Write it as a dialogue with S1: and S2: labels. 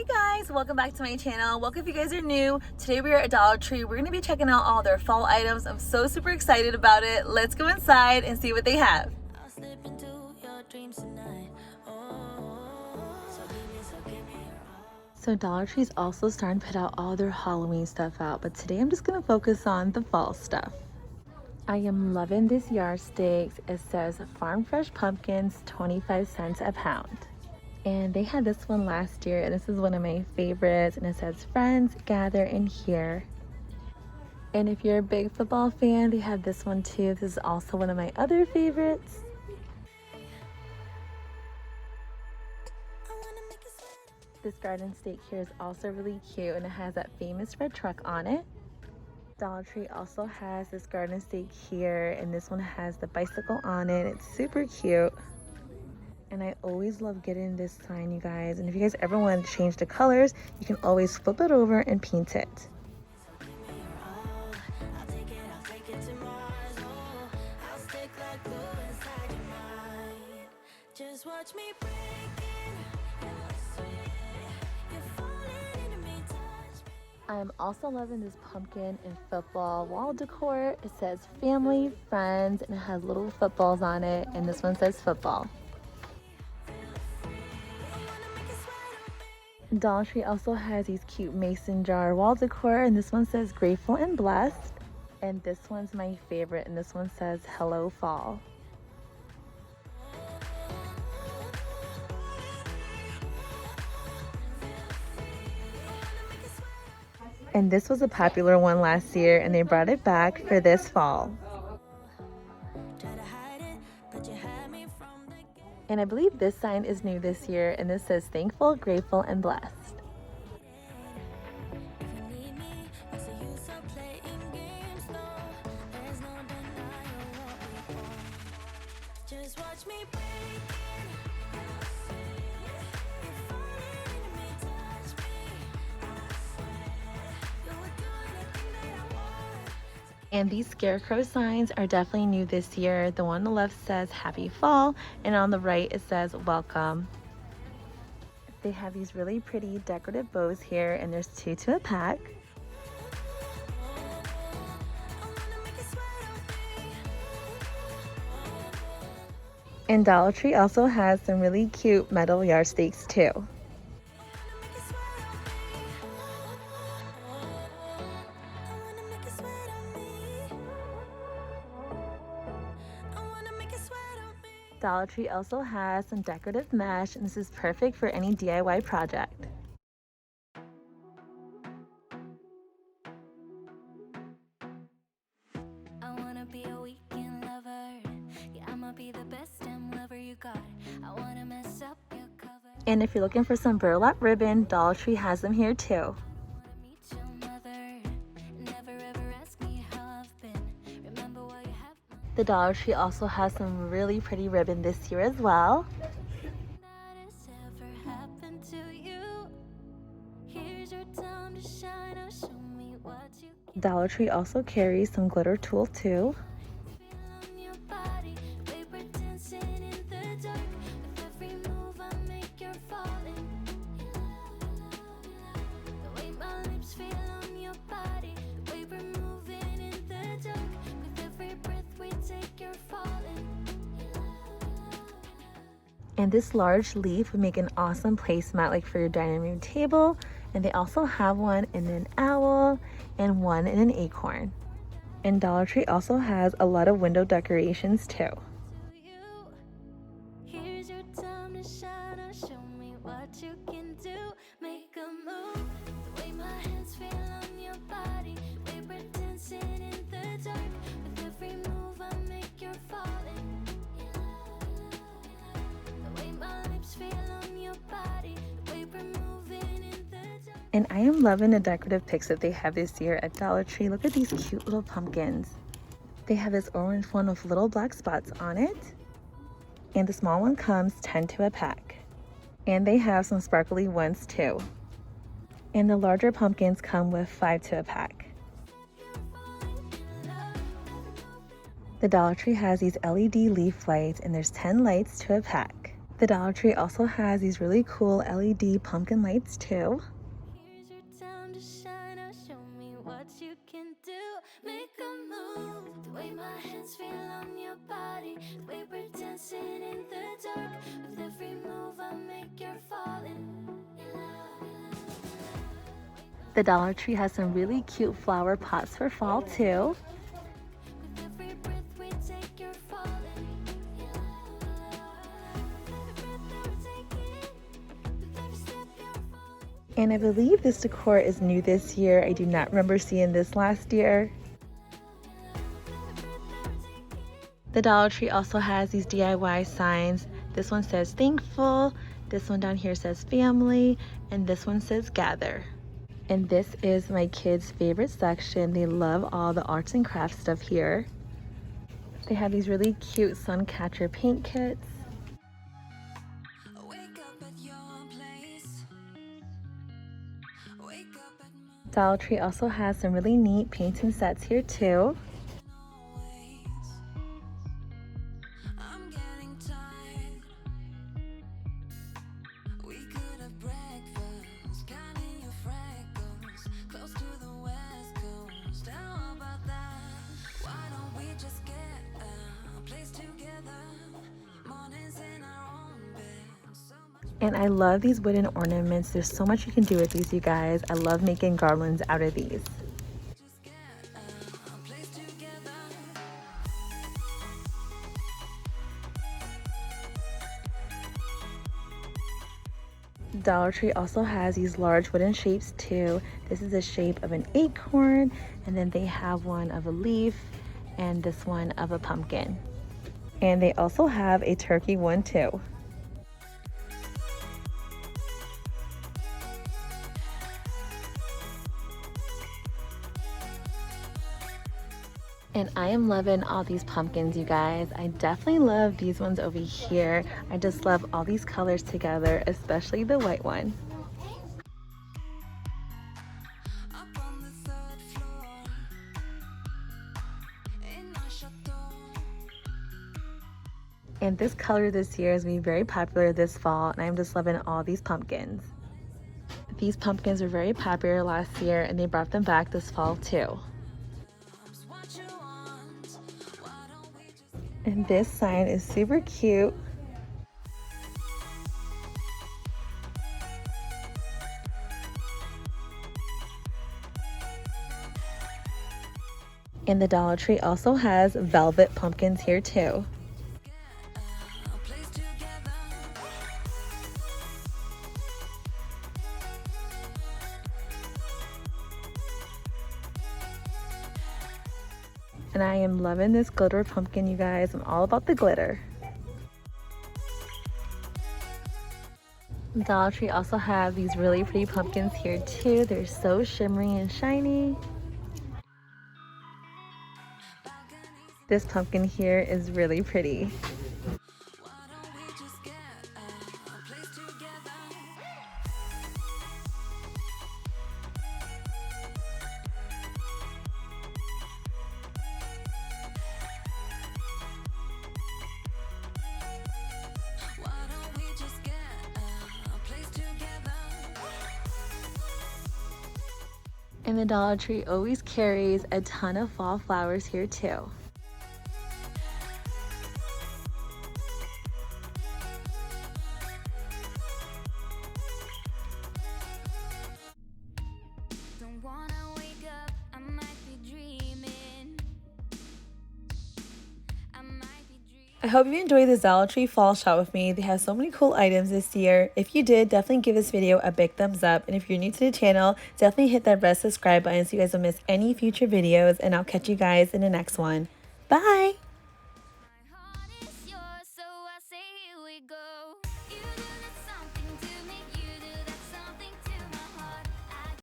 S1: Hey guys, welcome back to my channel. Welcome if you guys are new. Today we are at Dollar Tree. We're going to be checking out all their fall items. I'm so super excited about it. Let's go inside and see what they have. So Dollar Tree's also starting to put out all their Halloween stuff out, but today I'm just going to focus on the fall stuff. I am loving this yardsticks. It says farm fresh pumpkins, 25 cents a pound. And they had this one last year, and this is one of my favorites, and it says friends gather in here. And if you're a big football fan, they have this one too. This is also one of my other favorites. This garden stake here is also really cute, and it has that famous red truck on it. Dollar Tree also has this garden stake here, and this one has the bicycle on it. It's super cute. And I always love getting this sign, you guys. And if you guys ever want to change the colors, you can always flip it over and paint it. I'm also loving this pumpkin and football wall decor. It says family, friends, and it has little footballs on it. And this one says football. Dollar Tree also has these cute mason jar wall decor, and this one says grateful and blessed. And this one's my favorite, and this one says hello fall. And this was a popular one last year, and they brought it back for this fall. And I believe this sign is new this year, and this says thankful, grateful, and blessed. And these scarecrow signs are definitely new this year. The one on the left says happy fall, and on the right it says welcome. They have these really pretty decorative bows here, and there's 2 to a pack. And Dollar Tree also has some really cute metal yardsticks too. Dollar Tree also has some decorative mesh, and this is perfect for any DIY project. And if you're looking for some burlap ribbon, Dollar Tree has them here too. The Dollar Tree also has some really pretty ribbon this year as well. Dollar Tree also carries some glitter tulle too. And this large leaf would make an awesome placemat, like for your dining room table. And they also have one in an owl and one in an acorn. And Dollar Tree also has a lot of window decorations too. And I am loving the decorative picks that they have this year at Dollar Tree. Look at these cute little pumpkins. They have this orange one with little black spots on it. And the small one comes 10 to a pack. And they have some sparkly ones too. And the larger pumpkins come with 5 to a pack. The Dollar Tree has these LED leaf lights, and there's 10 lights to a pack. The Dollar Tree also has these really cool LED pumpkin lights too.
S2: Here's your time to shine. Now show me what you can do. Make a move. The way my hands feel on your body. The way we're dancing in the dark. With every move I make, you're falling in love.
S1: The Dollar Tree has some really cute flower pots for fall too.
S2: With every breath we take, you're falling in love. With every breath that we're taking, with every step you're falling.
S1: And I believe this decor is new this year. I do not remember seeing this last year. The Dollar Tree also has these DIY signs. This one says thankful, this one down here says family, and this one says gather. And this is my kids' favorite section. They love all the arts and crafts stuff here. They have these really cute sun catcher paint kits.
S2: Wake up at your place. Wake up at my
S1: Dollar Tree also has some really neat painting sets here too.
S2: ways. I'm getting tired. We could have breakfast, counting your freckles, close to the west coast. How about that? Why don't we just get a place together? Mornings in our own bed. So much.
S1: And I love these wooden ornaments. There's so much you can do with these, you guys. I love making garlands out of these.
S2: Just get a place together.
S1: Dollar Tree also has these large wooden shapes too. This is the shape of an acorn, and then they have one of a leaf and this one of a pumpkin. And they also have a turkey one too. And I am loving all these pumpkins, you guys. I definitely love these ones over here. I just love all these colors together, especially the white one.
S2: Up on the third floor in our chateau.
S1: And this color this year is being very popular this fall, and I'm just loving all these pumpkins. These pumpkins were very popular last year, and they brought them back this fall too.
S2: What you want? Why don't we just
S1: And this sign is super cute. And the Dollar Tree also has velvet pumpkins here too.
S2: a place together?
S1: And I am loving this glitter pumpkin, you guys. I'm all about the glitter. Dollar Tree also have these really pretty pumpkins here too. They're so shimmery and shiny. This pumpkin here is really pretty.
S2: Why don't we just get a place together? Why don't we just get a place together?
S1: And the Dollar Tree always carries a ton of fall flowers here too.
S2: Don't wanna wake up, I might be dreaming. I might be dreaming.
S1: I hope you enjoyed this Dollar Tree fall shop with me. They have so many cool items this year. If you did, definitely give this video a big thumbs up. And if you're new to the channel, definitely hit that red subscribe button so you guys don't miss any future videos. And I'll catch you guys in the next one. Bye!